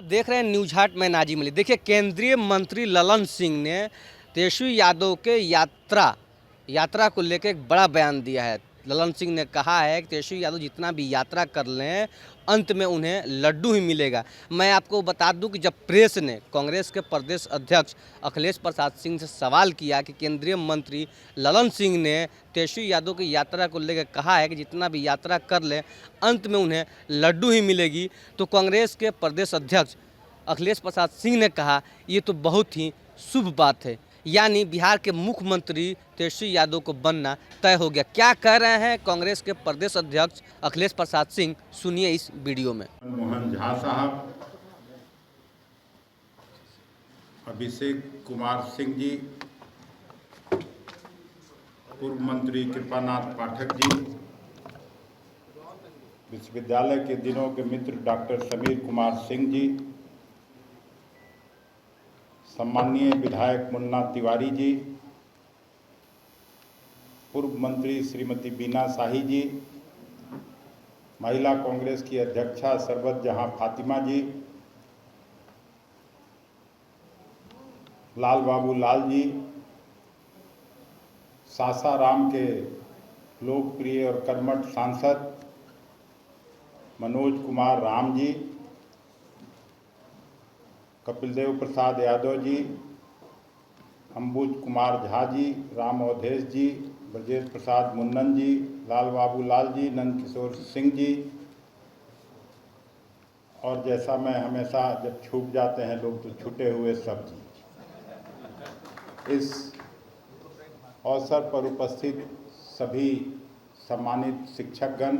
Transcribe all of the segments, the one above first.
आप देख रहे हैं न्यूज हाट। मैं नाजिम अली। देखिए, केंद्रीय मंत्री ललन सिंह ने तेजस्वी यादव के यात्रा को लेकर एक बड़ा बयान दिया है। ललन सिंह ने कहा है कि तेजस्वी यादव जितना भी यात्रा कर लें, अंत में उन्हें लड्डू ही मिलेगा। मैं आपको बता दूं कि जब प्रेस ने कांग्रेस के प्रदेश अध्यक्ष अखिलेश प्रसाद सिंह से सवाल किया कि केंद्रीय मंत्री ललन सिंह ने तेजस्वी यादव की यात्रा को लेकर कहा है कि जितना भी यात्रा कर लें, अंत में उन्हें लड्डू ही मिलेगी, तो कांग्रेस के प्रदेश अध्यक्ष अखिलेश प्रसाद सिंह ने कहा, ये तो बहुत ही शुभ बात है, यानी बिहार के मुख्यमंत्री तेजस्वी यादव को बनना तय हो गया। क्या कह रहे हैं कांग्रेस के प्रदेश अध्यक्ष अखिलेश प्रसाद सिंह, सुनिए इस वीडियो में। मोहन झा साहब, अभिषेक कुमार सिंह जी, पूर्व मंत्री कृपानाथ पाठक जी, विश्वविद्यालय के दिनों के मित्र डॉक्टर समीर कुमार सिंह जी, सम्माननीय विधायक मुन्ना तिवारी जी, पूर्व मंत्री श्रीमती बीना शाही जी, महिला कांग्रेस की अध्यक्षा सरबत जहां फातिमा जी, लाल बाबू लाल जी, सासाराम के लोकप्रिय और कर्मठ सांसद मनोज कुमार राम जी, कपिलदेव प्रसाद यादव जी, अंबुज कुमार झा जी, राम अवधेश जी, ब्रजेश प्रसाद मुन्नन जी, लाल बाबू लाल जी, नंद किशोर सिंह जी, और जैसा मैं हमेशा जब छूट जाते हैं लोग तो छूटे हुए सब जी। इस अवसर पर उपस्थित सभी सम्मानित शिक्षकगण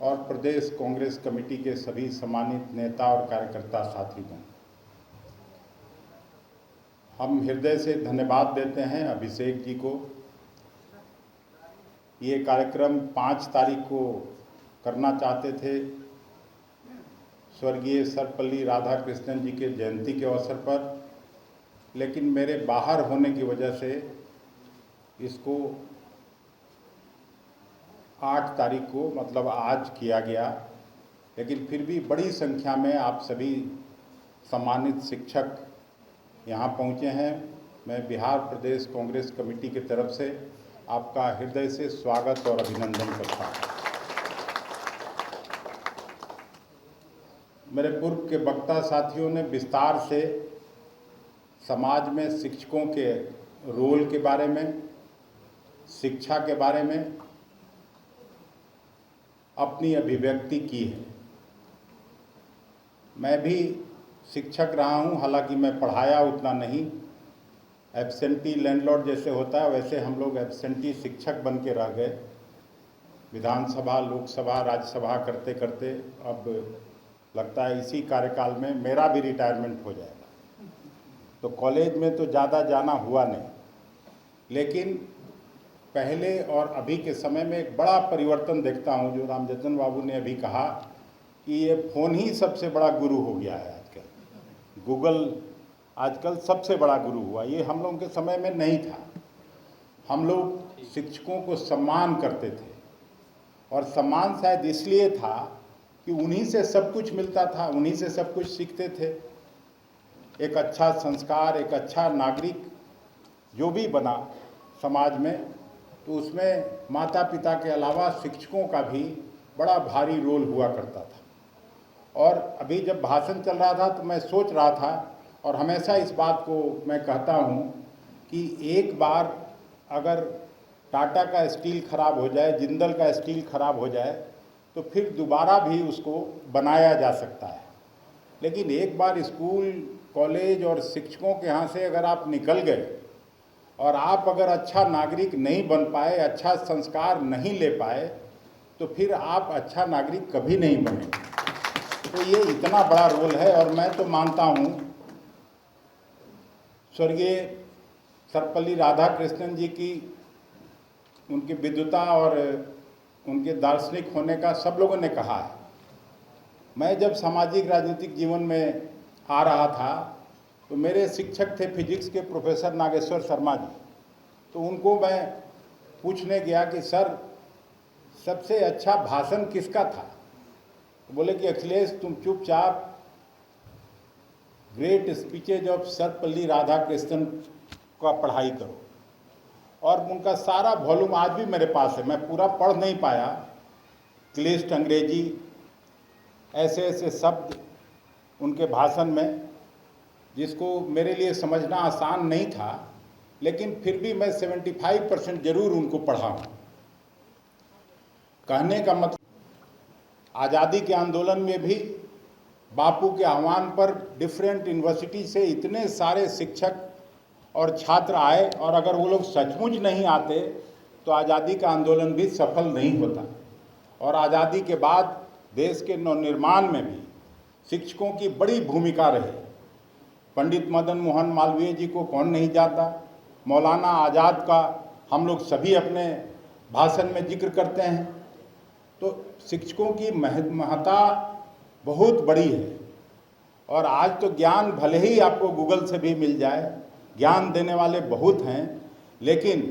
और प्रदेश कांग्रेस कमेटी के सभी सम्मानित नेता और कार्यकर्ता साथीगण, हम हृदय से धन्यवाद देते हैं अभिषेक जी को। ये कार्यक्रम 5 तारीख को करना चाहते थे, स्वर्गीय सर्वपल्ली राधाकृष्णन जी के जयंती के अवसर पर, लेकिन मेरे बाहर होने की वजह से इसको 8 तारीख को मतलब आज किया गया। लेकिन फिर भी बड़ी संख्या में आप सभी सम्मानित शिक्षक यहाँ पहुँचे हैं। मैं बिहार प्रदेश कांग्रेस कमेटी की तरफ से आपका हृदय से स्वागत और अभिनंदन करता हूँ। मेरे पूर्व के वक्ता साथियों ने विस्तार से समाज में शिक्षकों के रोल के बारे में, शिक्षा के बारे में अपनी अभिव्यक्ति की है। मैं भी शिक्षक रहा हूँ, हालांकि मैं पढ़ाया उतना नहीं। एब्सेंटी लैंडलॉर्ड जैसे होता है वैसे हम लोग एब्सेंटी शिक्षक बन के रह गए। विधानसभा, लोकसभा, राज्यसभा करते करते अब लगता है इसी कार्यकाल में मेरा भी रिटायरमेंट हो जाएगा। तो कॉलेज में तो ज़्यादा जाना हुआ नहीं, लेकिन पहले और अभी के समय में एक बड़ा परिवर्तन देखता हूँ। जो रामजतन बाबू ने अभी कहा कि ये फ़ोन ही सबसे बड़ा गुरु हो गया है आजकल। गूगल आजकल सबसे बड़ा गुरु हुआ, ये हम लोगों के समय में नहीं था। हम लोग शिक्षकों को सम्मान करते थे, और सम्मान शायद इसलिए था कि उन्हीं से सब कुछ मिलता था, उन्हीं से सब कुछ सीखते थे। एक अच्छा संस्कार, एक अच्छा नागरिक जो भी बना समाज में, तो उसमें माता पिता के अलावा शिक्षकों का भी बड़ा भारी रोल हुआ करता था। और अभी जब भाषण चल रहा था तो मैं सोच रहा था, और हमेशा इस बात को मैं कहता हूँ कि एक बार अगर टाटा का स्टील खराब हो जाए, जिंदल का स्टील खराब हो जाए, तो फिर दोबारा भी उसको बनाया जा सकता है। लेकिन एक बार स्कूल, कॉलेज और शिक्षकों के यहाँ से अगर आप निकल गए और आप अगर अच्छा नागरिक नहीं बन पाए, अच्छा संस्कार नहीं ले पाए, तो फिर आप अच्छा नागरिक कभी नहीं बनेंगे। तो ये इतना बड़ा रोल है। और मैं तो मानता हूँ स्वर्गीय सर्वपल्ली राधाकृष्णन जी की, उनकी विद्वता और उनके दार्शनिक होने का सब लोगों ने कहा है। मैं जब सामाजिक राजनीतिक जीवन में आ रहा था तो मेरे शिक्षक थे फिजिक्स के प्रोफेसर नागेश्वर शर्मा जी। तो उनको मैं पूछने गया कि सर, सबसे अच्छा भाषण किसका था? बोले कि अखिलेश तुम चुपचाप great speeches of Sarvepalli Radhakrishnan का पढ़ाई करो। और उनका सारा वॉल्यूम आज भी मेरे पास है, मैं पूरा पढ़ नहीं पाया, क्लिष्ट अंग्रेजी, ऐसे ऐसे शब्द उनके भाषण में जिसको मेरे लिए समझना आसान नहीं था, लेकिन फिर भी मैं 75% जरूर उनको पढ़ा हूँ। कहने का मतलब आज़ादी के आंदोलन में भी बापू के आह्वान पर डिफरेंट यूनिवर्सिटी से इतने सारे शिक्षक और छात्र आए, और अगर वो लोग सचमुच नहीं आते तो आज़ादी का आंदोलन भी सफल नहीं होता। और आज़ादी के बाद देश के नवनिर्माण में भी शिक्षकों की बड़ी भूमिका रही। पंडित मदन मोहन मालवीय जी को कौन नहीं जानता, मौलाना आज़ाद का हम लोग सभी अपने भाषण में जिक्र करते हैं। तो शिक्षकों की महत्ता बहुत बड़ी है। और आज तो ज्ञान भले ही आपको गूगल से भी मिल जाए, ज्ञान देने वाले बहुत हैं, लेकिन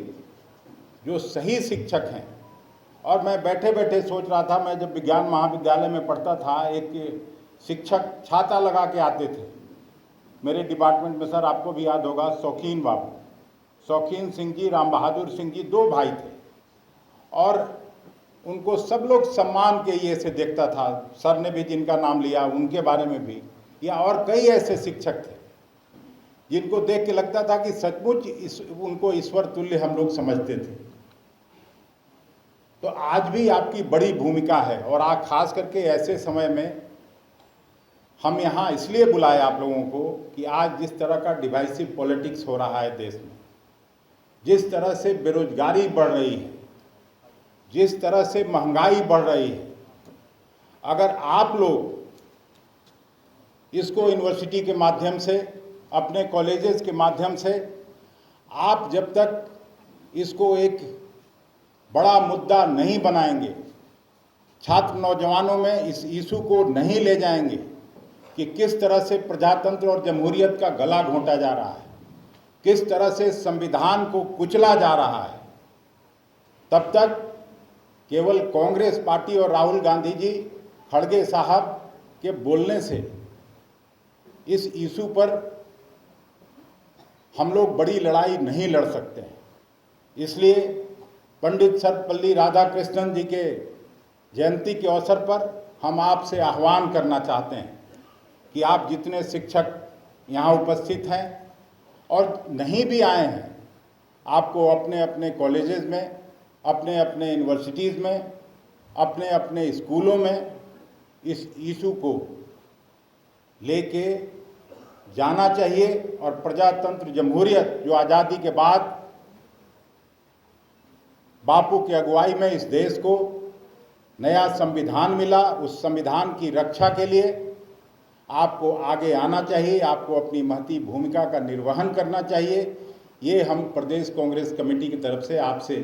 जो सही शिक्षक हैं, और मैं बैठे बैठे सोच रहा था, मैं जब विज्ञान महाविद्यालय में पढ़ता था, एक शिक्षक छाता लगा के आते थे मेरे डिपार्टमेंट में, सर आपको भी याद होगा, शौकीन बाबू, शौकीन सिंह जी, राम बहादुर सिंह जी, दो भाई थे, और उनको सब लोग सम्मान के ये से देखता था। सर ने भी जिनका नाम लिया उनके बारे में भी, या और कई ऐसे शिक्षक थे जिनको देख के लगता था कि सचमुच उनको ईश्वर तुल्य हम लोग समझते थे। तो आज भी आपकी बड़ी भूमिका है, और आज खास करके ऐसे समय में हम यहाँ इसलिए बुलाए आप लोगों को कि आज जिस तरह का डिवाइसिव पॉलिटिक्स हो रहा है देश में, जिस तरह से बेरोजगारी बढ़ रही है, जिस तरह से महंगाई बढ़ रही है, अगर आप लोग इसको यूनिवर्सिटी के माध्यम से, अपने कॉलेजेस के माध्यम से, आप जब तक इसको एक बड़ा मुद्दा नहीं बनाएंगे, छात्र नौजवानों में इस इशू को नहीं ले जाएंगे कि किस तरह से प्रजातंत्र और जमहूरियत का गला घोंटा जा रहा है, किस तरह से संविधान को कुचला जा रहा है, तब तक केवल कांग्रेस पार्टी और राहुल गांधी जी, खड़गे साहब के बोलने से इस इशू पर हम लोग बड़ी लड़ाई नहीं लड़ सकते हैं। इसलिए पंडित सर्वपल्ली राधाकृष्णन जी के जयंती के अवसर पर हम आपसे आह्वान करना चाहते हैं कि आप जितने शिक्षक यहाँ उपस्थित हैं और नहीं भी आए हैं, आपको अपने अपने कॉलेजेस में, अपने अपने यूनिवर्सिटीज़ में, अपने अपने स्कूलों में इस इशू को लेके जाना चाहिए। और प्रजातंत्र जमहूरियत जो आज़ादी के बाद बापू की अगुवाई में इस देश को नया संविधान मिला, उस संविधान की रक्षा के लिए आपको आगे आना चाहिए, आपको अपनी महती भूमिका का निर्वहन करना चाहिए। ये हम प्रदेश कांग्रेस कमेटी की तरफ से आपसे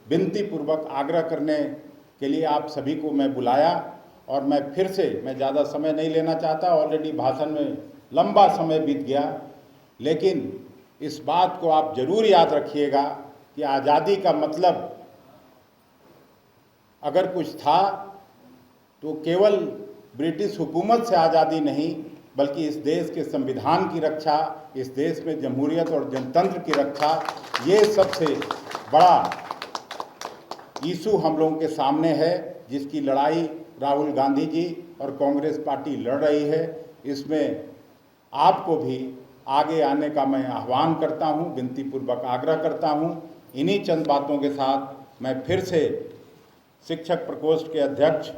विनती पूर्वक आग्रह करने के लिए आप सभी को मैं बुलाया। और मैं फिर से, मैं ज़्यादा समय नहीं लेना चाहता, ऑलरेडी भाषण में लंबा समय बीत गया, लेकिन इस बात को आप जरूर याद रखिएगा कि आज़ादी का मतलब अगर कुछ था तो केवल ब्रिटिश हुकूमत से आज़ादी नहीं, बल्कि इस देश के संविधान की रक्षा, इस देश में जमहूरियत और जनतंत्र की रक्षा, ये सबसे बड़ा इशू हम लोगों के सामने है, जिसकी लड़ाई राहुल गांधी जी और कांग्रेस पार्टी लड़ रही है। इसमें आपको भी आगे आने का मैं आह्वान करता हूं, विनती पूर्वक आग्रह करता हूं। इन्हीं चंद बातों के साथ मैं फिर से शिक्षक प्रकोष्ठ के अध्यक्ष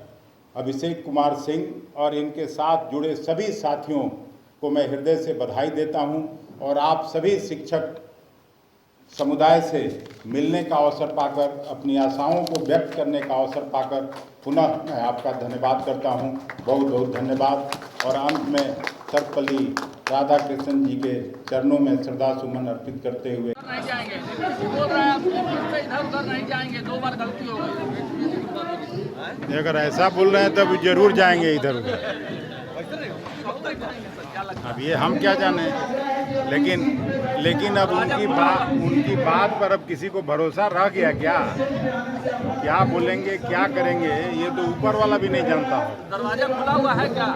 अभिषेक कुमार सिंह और इनके साथ जुड़े सभी साथियों को मैं हृदय से बधाई देता हूं, और आप सभी शिक्षक समुदाय से मिलने का अवसर पाकर, अपनी आशाओं को व्यक्त करने का अवसर पाकर पुनः मैं आपका धन्यवाद करता हूं। बहुत बहुत धन्यवाद। और अंत में सर्वपल्ली राधाकृष्णन जी के चरणों में श्रद्धा सुमन अर्पित करते हुए, नहीं जाएंगे, बोल रहा है इधर उधर नहीं जाएंगे, 2 बार गलती हो गई। अगर ऐसा बोल रहे हैं तब जरूर जाएंगे इधर उधर। अब ये हम क्या जाने, लेकिन अब उनकी बात पर अब किसी को भरोसा रह गया क्या बोलेंगे क्या करेंगे, ये तो ऊपर वाला भी नहीं जानता हो। दरवाजा खुला हुआ है क्या?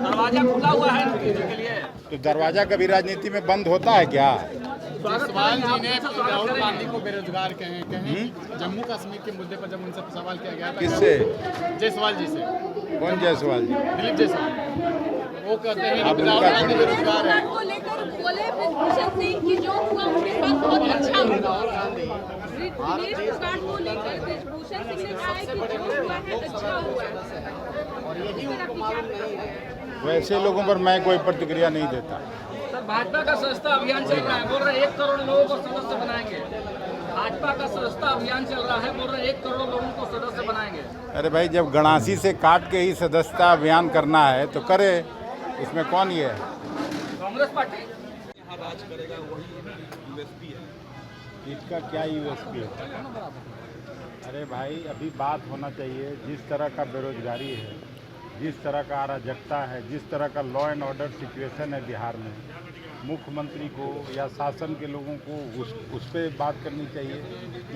दरवाजा खुला हुआ है नतीजे के लिए। तो दरवाजा कभी राजनीति में बंद होता है क्या? सवाल जी ने राहुल गांधी को बेरोजगार कहे जम्मू कश्मीर के मुद्दे पर जब उनसे सवाल किया गया था, किससे? जायसवाल जी से। कौन जायसवाल जी? दिलीप जायसवाल। वो कहते हैं अब कि राहुल उनका गांधी बेरोजगार है। को लेकर बोले भूषण सिंह की जो हुआ उसके साथ बहुत अच्छा हुआ। दिनेश फोगाट को लेकर भूषण सिंह ने कहा है कि जो हुआ है अच्छा हुआ है। वैसे लोगों पर मैं कोई प्रतिक्रिया नहीं देता। सर भाजपा का सदस्यता अभियान चल रहा है, बोल रहे 1 करोड़ लोगों को सदस्य बनाएंगे। भाजपा का सदस्यता अभियान चल रहा है, बोल रहे 1 करोड़ लोगों को सदस्य बनाएंगे। अरे भाई, जब गणासी से काट के ही सदस्यता अभियान करना है तो करे, इसमें कौन ये है? कांग्रेस पार्टी यहाँ राज करेगा वही यूएसपी है। इसका क्या यूएसपी है? अरे भाई, अभी बात होना चाहिए जिस तरह का बेरोजगारी है, जिस तरह का अराजकता है, जिस तरह का लॉ एंड ऑर्डर सिचुएशन है बिहार में, मुख्यमंत्री को या शासन के लोगों को उस पर बात करनी चाहिए।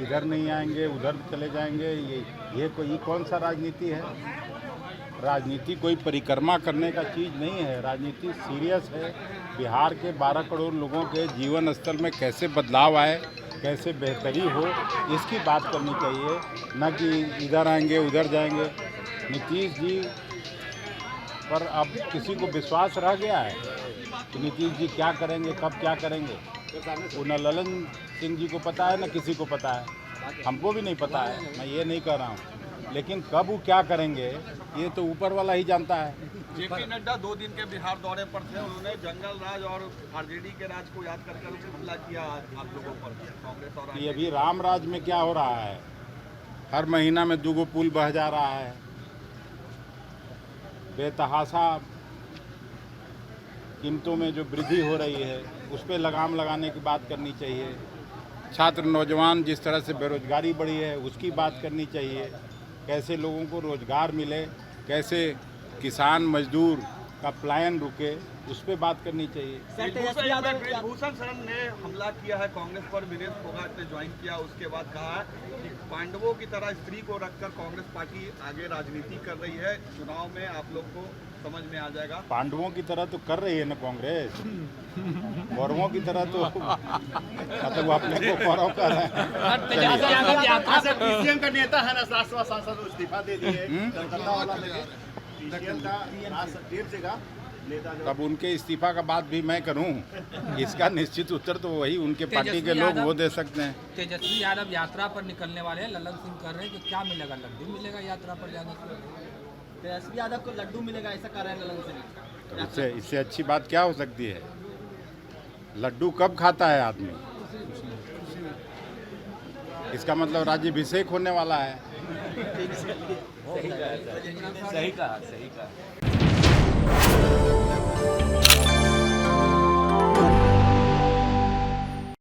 इधर नहीं आएंगे उधर चले जाएंगे, ये कौन सा राजनीति है? राजनीति कोई परिक्रमा करने का चीज़ नहीं है। राजनीति सीरियस है। बिहार के 12 करोड़ लोगों के जीवन स्तर में कैसे बदलाव आए, कैसे बेहतरी हो, इसकी बात करनी चाहिए, न कि इधर आएंगे उधर जाएंगे। नीतीश जी पर अब किसी को विश्वास रह गया है कि नीतीश जी क्या करेंगे, कब क्या करेंगे? वो न ललन सिंह जी को पता है न किसी को पता है, हमको भी नहीं पता है, मैं ये नहीं कह रहा हूँ, लेकिन कब वो क्या करेंगे ये तो ऊपर वाला ही जानता है। जेपी नड्डा 2 दिन के बिहार दौरे पर थे। उन्होंने जंगल राज और आरजेडी के राज को याद कर हमला किया आप लोगों पर, कांग्रेस और कि अभी राम राज में क्या हो रहा है? हर महीना में 2 पुल बह जा रहा है, बेतहाशा कीमतों में जो वृद्धि हो रही है उस पर लगाम लगाने की बात करनी चाहिए। छात्र नौजवान जिस तरह से बेरोजगारी बढ़ी है उसकी बात करनी चाहिए। कैसे लोगों को रोजगार मिले, कैसे किसान मजदूर का पलायन रुके, उस पर बात करनी चाहिए। ब्रिजभूषण शरण ने हमला किया है कांग्रेस पर, दिनेश फोगाट ने ज्वाइन किया, उसके बाद कहा है कि पांडवों की तरह स्त्री को रखकर कांग्रेस पार्टी आगे राजनीति कर रही है, चुनाव में आप लोग को समझ में आ जाएगा। पांडवों की तरह तो कर रही है ना कांग्रेस, कौरवों की तरह तो मतलब वो अपने को कौरव कर रहे हैं। पीसीएम का नेता है ना, राज्यसभा सांसद इस्तीफा दे दिए, कलकत्ता वाला पीसीएम का राष्ट्रीय जगह नेता। तब उनके इस्तीफा का बात भी मैं करूं, इसका निश्चित उत्तर तो वही उनके पार्टी के लोग वो दे सकते हैं। तेजस्वी यादव यात्रा पर निकलने वाले हैं, ललन सिंह कर रहे हैं कि क्या मिलेगा? लड्डू मिलेगा यात्रा पर जाने के लिए? तेजस्वी यादव को लड्डू मिलेगा ऐसा कह रहे हैं ललन सिंह। तो इससे अच्छी बात क्या हो सकती है? लड्डू कब खाता है आदमी? इसका मतलब राज्याभिषेक होने वाला है। सही कहा।